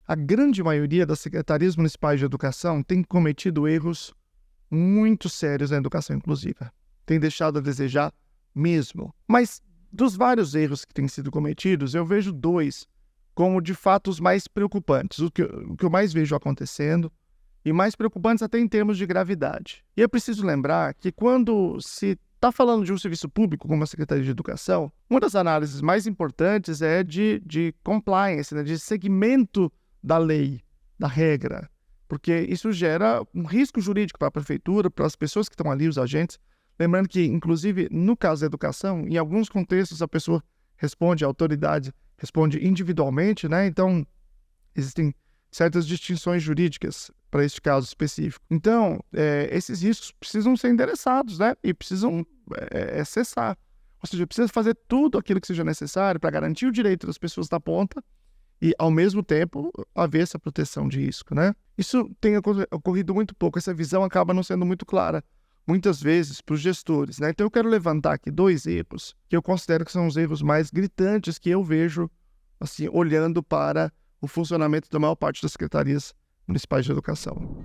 a grande maioria das secretarias municipais de educação tem cometido erros muito sérios na educação inclusiva. Tem deixado a desejar mesmo. Mas dos vários erros que têm sido cometidos, eu vejo 2 como de fato os mais preocupantes, o que eu mais vejo acontecendo, e mais preocupantes até em termos de gravidade. E é preciso lembrar que quando se está falando de um serviço público como a Secretaria de Educação, uma das análises mais importantes é de compliance, né, de segmento da lei, da regra, porque isso gera um risco jurídico para a prefeitura, para as pessoas que estão ali, os agentes. Lembrando que, inclusive, no caso da educação, em alguns contextos a pessoa responde, a autoridade responde individualmente, né? Então, existem certas distinções jurídicas para este caso específico. Então, esses riscos precisam ser endereçados, né? E precisam cessar. Ou seja, precisa fazer tudo aquilo que seja necessário para garantir o direito das pessoas da ponta e, ao mesmo tempo, haver essa proteção de risco, né? Isso tem ocorrido muito pouco. Essa visão acaba não sendo muito clara, muitas vezes, para os gestores, né? Então, eu quero levantar aqui 2 erros que eu considero que são os erros mais gritantes que eu vejo, assim, olhando para o funcionamento da maior parte das secretarias municipais de educação.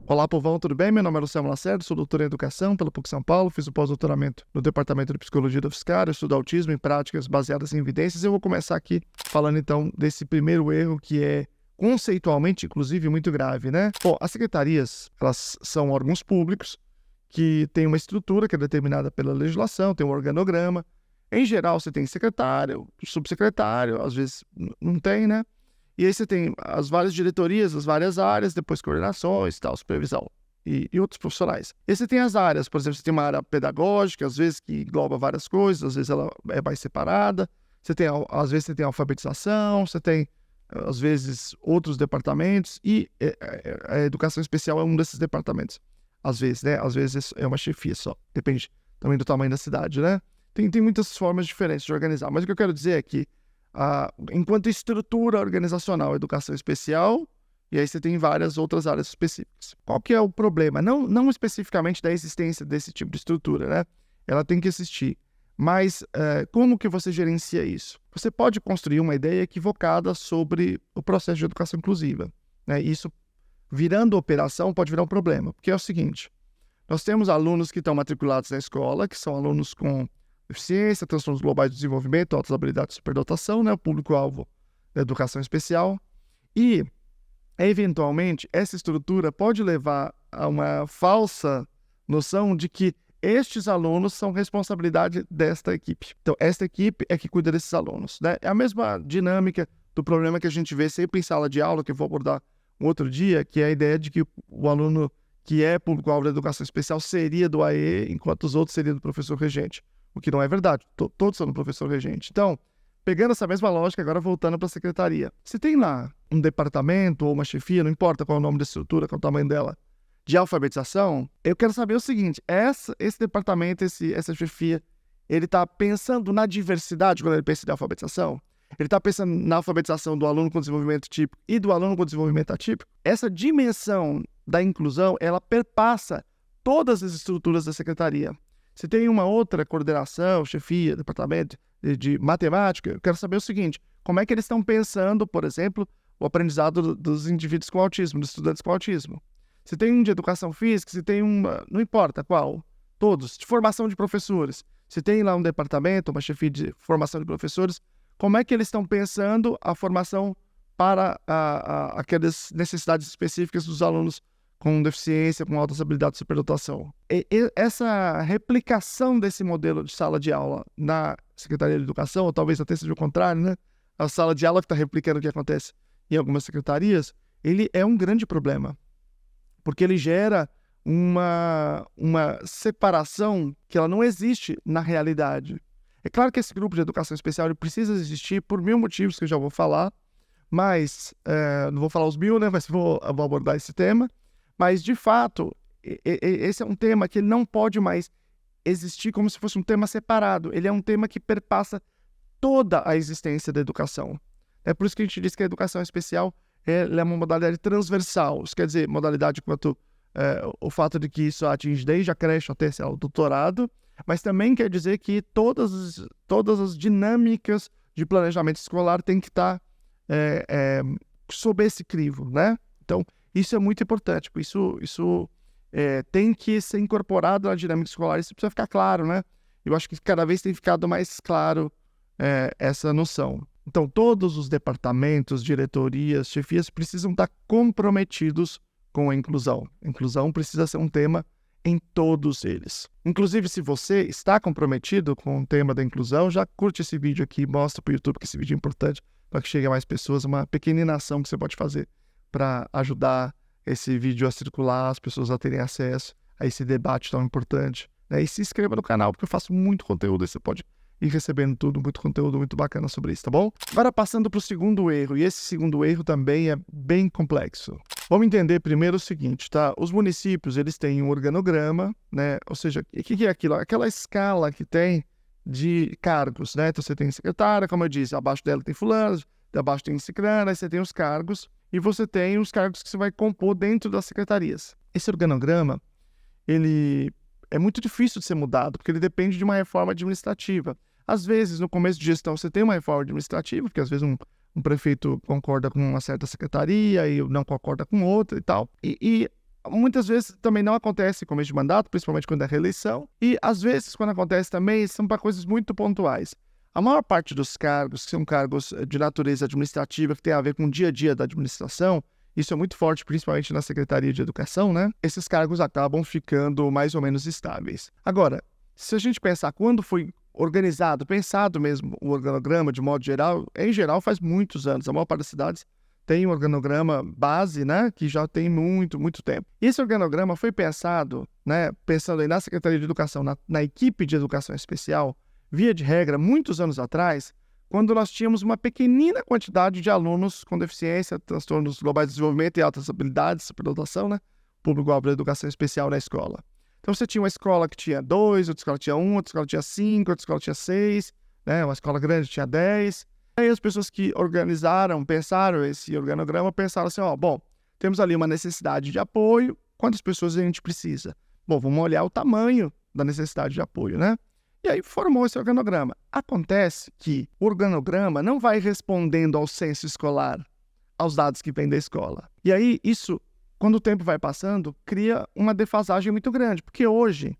Olá, povão, tudo bem? Meu nome é Luciano Lacerda, sou doutor em Educação pela PUC São Paulo, fiz o pós-doutoramento no Departamento de Psicologia da UFSCar, estudo autismo em práticas baseadas em evidências. Eu vou começar aqui falando, então, desse primeiro erro que é conceitualmente, inclusive, muito grave, né? Bom, as secretarias, elas são órgãos públicos que têm uma estrutura que é determinada pela legislação, tem um organograma. Em geral, você tem secretário, subsecretário, às vezes não tem, né? E aí você tem as várias diretorias, as várias áreas, depois coordenações, tal, supervisão e outros profissionais. E aí você tem as áreas, por exemplo, você tem uma área pedagógica, às vezes que engloba várias coisas, às vezes ela é mais separada. Às vezes você tem alfabetização, você tem, às vezes, outros departamentos e a educação especial é um desses departamentos. Às vezes, né? Às vezes é uma chefia só, depende também do tamanho da cidade, né? Tem muitas formas diferentes de organizar, mas o que eu quero dizer é que enquanto estrutura organizacional, educação especial, e aí você tem várias outras áreas específicas. Qual que é o problema? Não especificamente da existência desse tipo de estrutura, né? Ela tem que existir. Mas como que você gerencia isso? Você pode construir uma ideia equivocada sobre o processo de educação inclusiva, né? Isso, virando operação, pode virar um problema, porque é o seguinte: nós temos alunos que estão matriculados na escola, que são alunos com deficiência, transtornos globais do desenvolvimento, altas habilidades de superdotação, né, o público-alvo da educação especial, e, eventualmente, essa estrutura pode levar a uma falsa noção de que estes alunos são responsabilidade desta equipe. Então, esta equipe é que cuida desses alunos, né? É a mesma dinâmica do problema que a gente vê sempre em sala de aula, que eu vou abordar um outro dia, que é a ideia de que o aluno que é público-alvo da educação especial seria do AE, enquanto os outros seriam do professor regente. O que não é verdade, todos são do professor regente. Então, pegando essa mesma lógica, agora voltando para a secretaria. Se tem lá um departamento ou uma chefia, não importa qual é o nome da estrutura, qual é o tamanho dela, de alfabetização, eu quero saber o seguinte: esse departamento, essa chefia, ele está pensando na diversidade quando ele pensa em alfabetização? Ele está pensando na alfabetização do aluno com desenvolvimento típico e do aluno com desenvolvimento atípico? Essa dimensão da inclusão, ela perpassa todas as estruturas da secretaria. Se tem uma outra coordenação, chefia, departamento de matemática, eu quero saber o seguinte: como é que eles estão pensando, por exemplo, o aprendizado dos indivíduos com autismo, dos estudantes com autismo? Se tem um de educação física, se tem não importa qual, todos, de formação de professores. Se tem lá um departamento, uma chefia de formação de professores, como é que eles estão pensando a formação para aquelas necessidades específicas dos alunos com deficiência, com altas habilidades de superdotação? E essa replicação desse modelo de sala de aula na Secretaria de Educação, ou talvez até seja o contrário, né? A sala de aula que está replicando o que acontece em algumas secretarias, ele é um grande problema, porque ele gera uma separação que ela não existe na realidade. É claro que esse grupo de educação especial ele precisa existir por 1000 motivos que eu já vou falar, mas não vou falar os 1000, né? Mas vou abordar esse tema. Mas, de fato, esse é um tema que ele não pode mais existir como se fosse um tema separado. Ele é um tema que perpassa toda a existência da educação. É por isso que a gente diz que a educação especial ela é uma modalidade transversal. Isso quer dizer, modalidade quanto o fato de que isso atinge desde a creche até, sei lá, o doutorado, mas também quer dizer que todas as dinâmicas de planejamento escolar têm que estar sob esse crivo, né? Então, isso é muito importante, isso tem que ser incorporado na dinâmica escolar, isso precisa ficar claro, né? Eu acho que cada vez tem ficado mais claro essa noção. Então, todos os departamentos, diretorias, chefias precisam estar comprometidos com a inclusão. Inclusão precisa ser um tema em todos eles. Inclusive, se você está comprometido com o tema da inclusão, já curte esse vídeo aqui, mostra para o YouTube que esse vídeo é importante para que chegue a mais pessoas, uma pequenina ação que você pode fazer para ajudar esse vídeo a circular, as pessoas a terem acesso a esse debate tão importante. Né? E se inscreva no canal, porque eu faço muito conteúdo e você pode ir recebendo muito conteúdo muito bacana sobre isso, tá bom? Agora passando para o segundo erro, e esse segundo erro também é bem complexo. Vamos entender primeiro o seguinte, tá? Os municípios, eles têm um organograma, né? Ou seja, o que é aquilo? Aquela escala que tem de cargos, né? Então você tem secretária, como eu disse, abaixo dela tem fulano, abaixo tem ciclano, aí você tem os cargos, e você tem os cargos que você vai compor dentro das secretarias. Esse organograma, ele é muito difícil de ser mudado, porque ele depende de uma reforma administrativa. Às vezes, no começo de gestão, você tem uma reforma administrativa, porque às vezes um prefeito concorda com uma certa secretaria e não concorda com outra e tal. E muitas vezes também não acontece no começo de mandato, principalmente quando é reeleição. E às vezes, quando acontece também, são para coisas muito pontuais. A maior parte dos cargos, que são cargos de natureza administrativa, que tem a ver com o dia a dia da administração, isso é muito forte, principalmente na Secretaria de Educação, né? Esses cargos acabam ficando mais ou menos estáveis. Agora, se a gente pensar quando foi organizado, pensado mesmo o organograma de modo geral, em geral faz muitos anos. A maior parte das cidades tem um organograma base, né? Que já tem muito tempo. E esse organograma foi pensado, né? Pensando aí na Secretaria de Educação, na equipe de educação especial, via de regra, muitos anos atrás, quando nós tínhamos uma pequenina quantidade de alunos com deficiência, transtornos globais de desenvolvimento e altas habilidades, superdotação, né? Público-alvo da educação especial na escola. Então você tinha uma escola que tinha 2, outra escola tinha 1, outra escola tinha 5, outra escola tinha 6, né? Uma escola grande tinha 10. Aí as pessoas que pensaram esse organograma, pensaram assim, bom, temos ali uma necessidade de apoio, quantas pessoas a gente precisa? Bom, vamos olhar o tamanho da necessidade de apoio, né? E aí formou esse organograma. Acontece que o organograma não vai respondendo ao censo escolar, aos dados que vêm da escola. E aí isso, quando o tempo vai passando, cria uma defasagem muito grande, porque hoje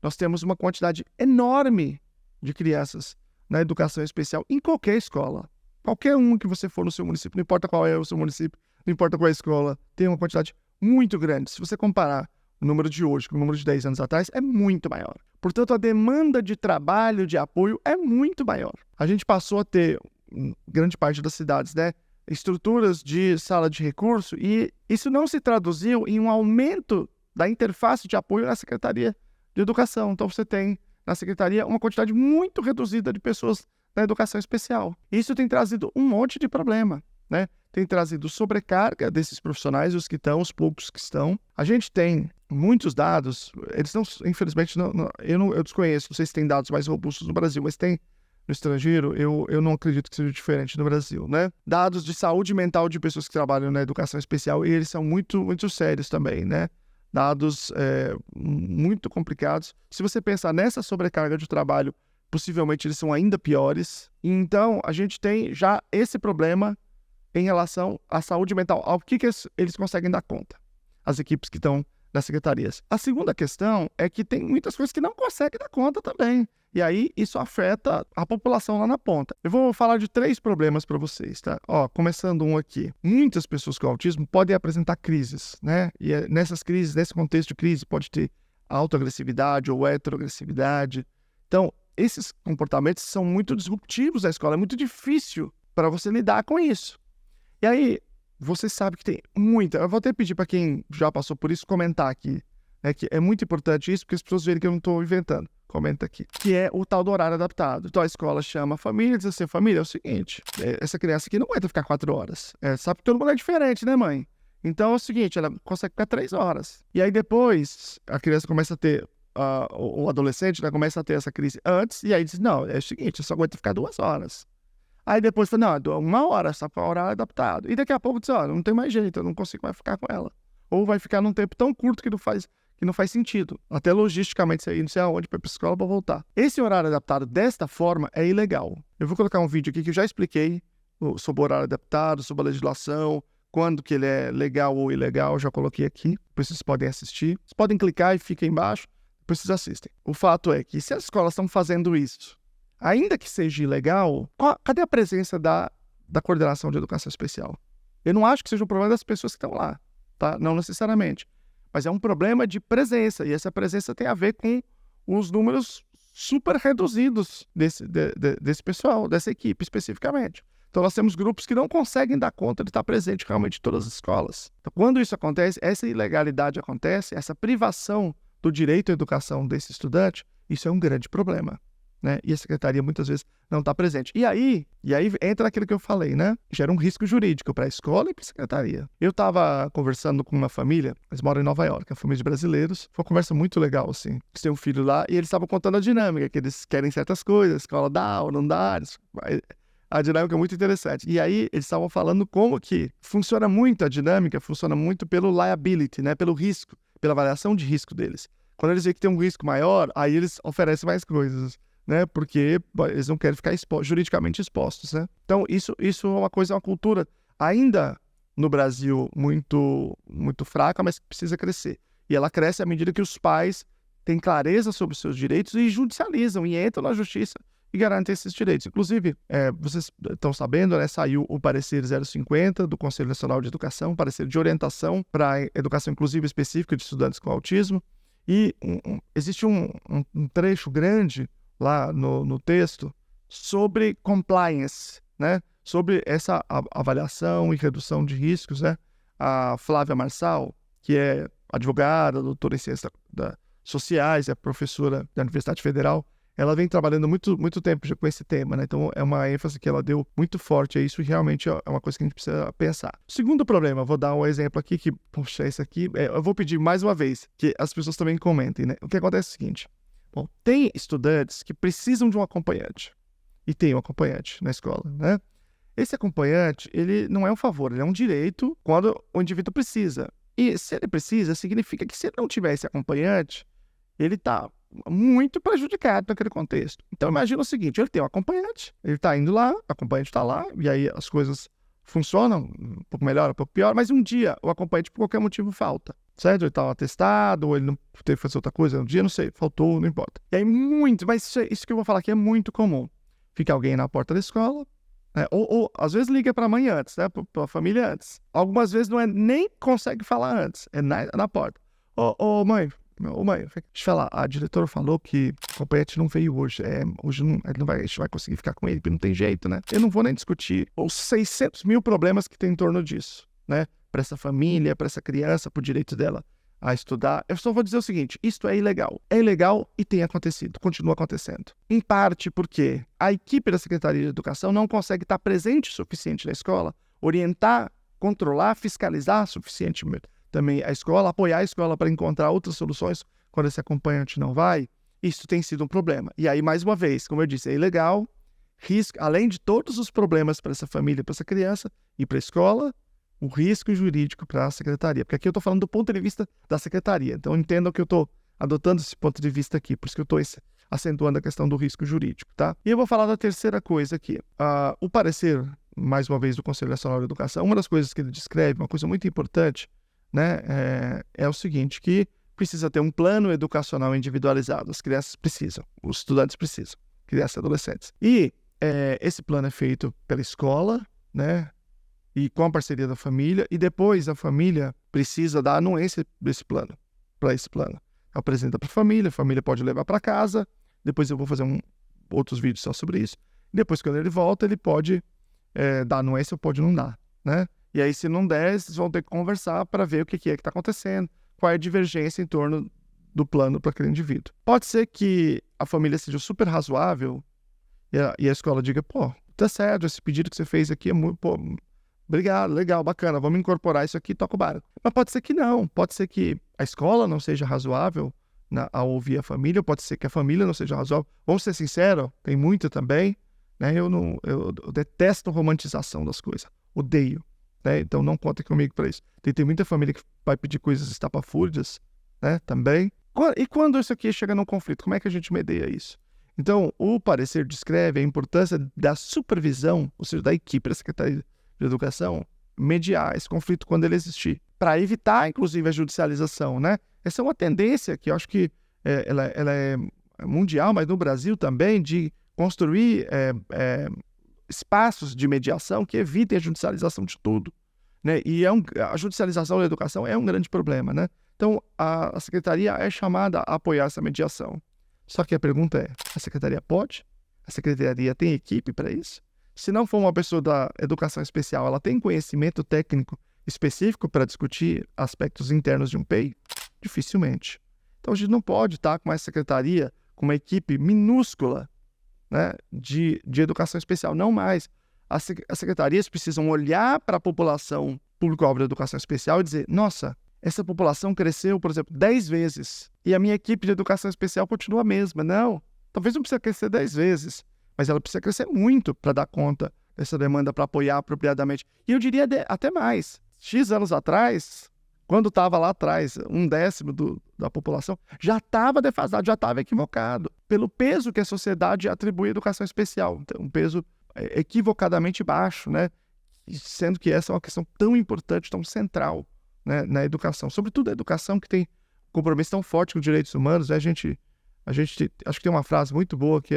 nós temos uma quantidade enorme de crianças na educação especial em qualquer escola. Qualquer um que você for no seu município, não importa qual é o seu município, não importa qual é a escola, tem uma quantidade muito grande. Se você comparar o número de hoje com o número de 10 anos atrás, é muito maior. Portanto, a demanda de trabalho, de apoio, é muito maior. A gente passou a ter, em grande parte das cidades, né, estruturas de sala de recurso, e isso não se traduziu em um aumento da interface de apoio na Secretaria de Educação. Então, você tem na Secretaria uma quantidade muito reduzida de pessoas na educação especial. Isso tem trazido um monte de problema, né? Tem trazido sobrecarga desses profissionais, os que estão, os poucos que estão. A gente tem muitos dados, eles não, infelizmente, eu desconheço, não sei se tem dados mais robustos no Brasil, mas tem no estrangeiro, eu não acredito que seja diferente no Brasil, né? Dados de saúde mental de pessoas que trabalham na educação especial, e eles são muito sérios também, né? Dados muito complicados. Se você pensar nessa sobrecarga de trabalho, possivelmente eles são ainda piores. Então, a gente tem já esse problema em relação à saúde mental, ao que eles conseguem dar conta, as equipes que estão nas secretarias. A segunda questão é que tem muitas coisas que não conseguem dar conta também. E aí, isso afeta a população lá na ponta. Eu vou falar de 3 problemas para vocês, tá? Começando um aqui. Muitas pessoas com autismo podem apresentar crises, né? E nessas crises, nesse contexto de crise, pode ter autoagressividade ou heteroagressividade. Então, esses comportamentos são muito disruptivos na escola. É muito difícil para você lidar com isso. E aí, você sabe que tem muita... Eu vou até pedir para quem já passou por isso comentar aqui, né, que é muito importante isso, porque as pessoas verem que eu não estou inventando. Comenta aqui. Que é o tal do horário adaptado. Então, a escola chama a família e diz assim, família, é o seguinte, essa criança aqui não aguenta ficar 4 horas. Sabe que todo mundo é diferente, né, mãe? Então, é o seguinte, ela consegue ficar 3 horas. E aí, depois, a criança começa a ter... o adolescente, né, começa a ter essa crise antes, e aí diz, não, é o seguinte, eu só aguento ficar 2 horas. Aí depois fala, não, 1 hora, só para o horário adaptado. E daqui a pouco diz, não tem mais jeito, eu não consigo mais ficar com ela. ou vai ficar num tempo tão curto que não faz sentido. Até logisticamente, você ir não sei aonde para ir para a escola para voltar. Esse horário adaptado desta forma é ilegal. Eu vou colocar um vídeo aqui que eu já expliquei sobre o horário adaptado, sobre a legislação, quando que ele é legal ou ilegal, já coloquei aqui. Depois vocês podem assistir. Vocês podem clicar e fica aí embaixo, depois vocês assistem. O fato é que se as escolas estão fazendo isso, ainda que seja ilegal, cadê a presença da coordenação de educação especial? Eu não acho que seja um problema das pessoas que estão lá, tá? Não necessariamente. Mas é um problema de presença, e essa presença tem a ver com os números super reduzidos desse pessoal, dessa equipe especificamente. Então nós temos grupos que não conseguem dar conta de estar presente realmente em todas as escolas. Então, quando isso acontece, essa ilegalidade acontece, essa privação do direito à educação desse estudante, isso é um grande problema. Né? E a secretaria muitas vezes não está presente. E aí entra aquilo que eu falei, né? Gera um risco jurídico para a escola e para a secretaria. Eu estava conversando com uma família, eles moram em Nova York, uma família de brasileiros. Foi uma conversa muito legal, assim. Eles têm um filho lá e eles estavam contando a dinâmica, que eles querem certas coisas, a escola dá ou não dá. A dinâmica é muito interessante. E aí eles estavam falando como que funciona muito a dinâmica, funciona muito pelo liability, né? Pelo risco, pela avaliação de risco deles. Quando eles veem que tem um risco maior, aí eles oferecem mais coisas. Né, porque eles não querem ficar juridicamente expostos, né? Então, isso é uma coisa, uma cultura ainda no Brasil muito, muito fraca, mas que precisa crescer. E ela cresce à medida que os pais têm clareza sobre os seus direitos e judicializam, e entram na justiça e garantem esses direitos. Inclusive, vocês estão sabendo, né, saiu o parecer 050 do Conselho Nacional de Educação, parecer de orientação para educação inclusiva específica de estudantes com autismo, e existe um trecho grande lá no texto, sobre compliance, né? Sobre essa avaliação e redução de riscos, né? A Flávia Marçal, que é advogada, doutora em ciências sociais, é professora da Universidade Federal, ela vem trabalhando muito tempo já com esse tema, né? Então é uma ênfase que ela deu muito forte a isso e realmente é uma coisa que a gente precisa pensar. Segundo problema, vou dar um exemplo aqui que, poxa, esse aqui, eu vou pedir mais uma vez que as pessoas também comentem, né? O que acontece é o seguinte: bom, tem estudantes que precisam de um acompanhante. E tem um acompanhante na escola, né? Esse acompanhante, ele não é um favor, ele é um direito quando o indivíduo precisa. E se ele precisa, significa que se ele não tiver esse acompanhante, ele está muito prejudicado naquele contexto. Então imagina o seguinte, ele tem um acompanhante, ele está indo lá, o acompanhante está lá, e aí as coisas funcionam, um pouco melhor, um pouco pior, mas um dia o acompanhante por qualquer motivo falta. Certo? Ele estava atestado, ou ele não teve que fazer outra coisa um dia, não sei, faltou, não importa. E aí mas isso que eu vou falar aqui é muito comum. Fica alguém na porta da escola, né? Ou às vezes liga para a mãe antes, né? Para a família antes. Algumas vezes não é nem consegue falar antes, é na porta. Mãe, deixa eu falar, a diretora falou que o acompanhante não veio hoje. Hoje a gente vai conseguir ficar com ele, porque não tem jeito, né? Eu não vou nem discutir os 600 mil problemas que tem em torno disso, né? Para essa família, para essa criança, para o direito dela a estudar. Eu só vou dizer o seguinte, isto é ilegal. É ilegal e tem acontecido, continua acontecendo. Em parte porque a equipe da Secretaria de Educação não consegue estar presente o suficiente na escola, orientar, controlar, fiscalizar suficientemente também a escola, apoiar a escola para encontrar outras soluções quando esse acompanhante não vai. Isso tem sido um problema. E aí, mais uma vez, como eu disse, é ilegal, risco, além de todos os problemas para essa família, para essa criança e para a escola, o risco jurídico para a secretaria. Porque aqui eu estou falando do ponto de vista da secretaria. Então, entendam que eu estou adotando esse ponto de vista aqui. Por isso que eu estou acentuando a questão do risco jurídico, tá? E eu vou falar da terceira coisa aqui. O parecer, mais uma vez, do Conselho Nacional de Educação, uma das coisas que ele descreve, uma coisa muito importante, né, é o seguinte, que precisa ter um plano educacional individualizado. As crianças precisam, os estudantes precisam, crianças e adolescentes. E esse plano é feito pela escola, né, e com a parceria da família, e depois a família precisa dar anuência desse plano, para esse plano. Apresenta para a família pode levar para casa, depois eu vou fazer outros vídeos só sobre isso. Depois, quando ele volta, ele pode dar anuência ou pode não dar, né? E aí, se não der, vocês vão ter que conversar para ver o que é que está acontecendo, qual é a divergência em torno do plano para aquele indivíduo. Pode ser que a família seja super razoável e a escola diga, pô, tá certo, esse pedido que você fez aqui é muito, pô, obrigado, legal, bacana, vamos incorporar isso aqui e toca o barco. Mas pode ser que não, pode ser que a escola não seja razoável ao ouvir a família, pode ser que a família não seja razoável. Vamos ser sinceros, tem muita também, né? Eu detesto romantização das coisas, odeio. né? Então não contem comigo para isso. Tem muita família que vai pedir coisas estapafúrdias, né? Também. E quando isso aqui chega num conflito, como é que a gente medeia isso? Então, o parecer descreve a importância da supervisão, ou seja, da equipe da Secretaria de Educação, mediar esse conflito quando ele existir, para evitar, inclusive, a judicialização, né? Essa é uma tendência que eu acho que ela é mundial, mas no Brasil também, de construir espaços de mediação que evitem a judicialização de tudo, né? E a judicialização da educação é um grande problema, né? Então, a Secretaria é chamada a apoiar essa mediação. Só que a pergunta é, a Secretaria pode? A Secretaria tem equipe para isso? Se não for uma pessoa da educação especial, ela tem conhecimento técnico específico para discutir aspectos internos de um PEI? Dificilmente. Então, a gente não pode estar com uma secretaria, com uma equipe minúscula, né, de educação especial. Não mais. As secretarias precisam olhar para a população público-alvo da educação especial e dizer, nossa, essa população cresceu, por exemplo, 10 vezes e a minha equipe de educação especial continua a mesma. Não, talvez não precise crescer 10 vezes, mas ela precisa crescer muito para dar conta dessa demanda, para apoiar apropriadamente. E eu diria até mais. X anos atrás, quando estava lá atrás, 1/10 da população, já estava defasado, já estava equivocado, pelo peso que a sociedade atribui à educação especial. Então, um peso equivocadamente baixo, né? Sendo que essa é uma questão tão importante, tão central, né, na educação. Sobretudo a educação que tem compromisso tão forte com os direitos humanos. Né? A gente acho que tem uma frase muito boa que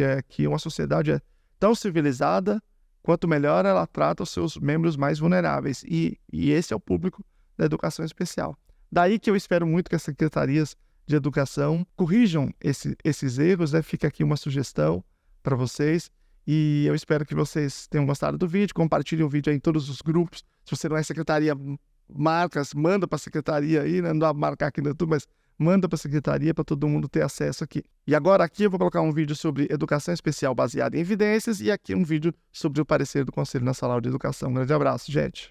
é que uma sociedade é tão civilizada quanto melhor ela trata os seus membros mais vulneráveis. E esse é o público da educação especial. Daí que eu espero muito que as secretarias de educação corrijam esses erros, né? Fica aqui uma sugestão para vocês. E eu espero que vocês tenham gostado do vídeo. Compartilhem o vídeo aí em todos os grupos. Se você não é secretaria, manda para a secretaria aí, né? Não dá pra marcar aqui no YouTube, mas manda para a secretaria para todo mundo ter acesso aqui. E agora aqui eu vou colocar um vídeo sobre educação especial baseada em evidências e aqui um vídeo sobre o parecer do Conselho Nacional de Educação. Um grande abraço, gente.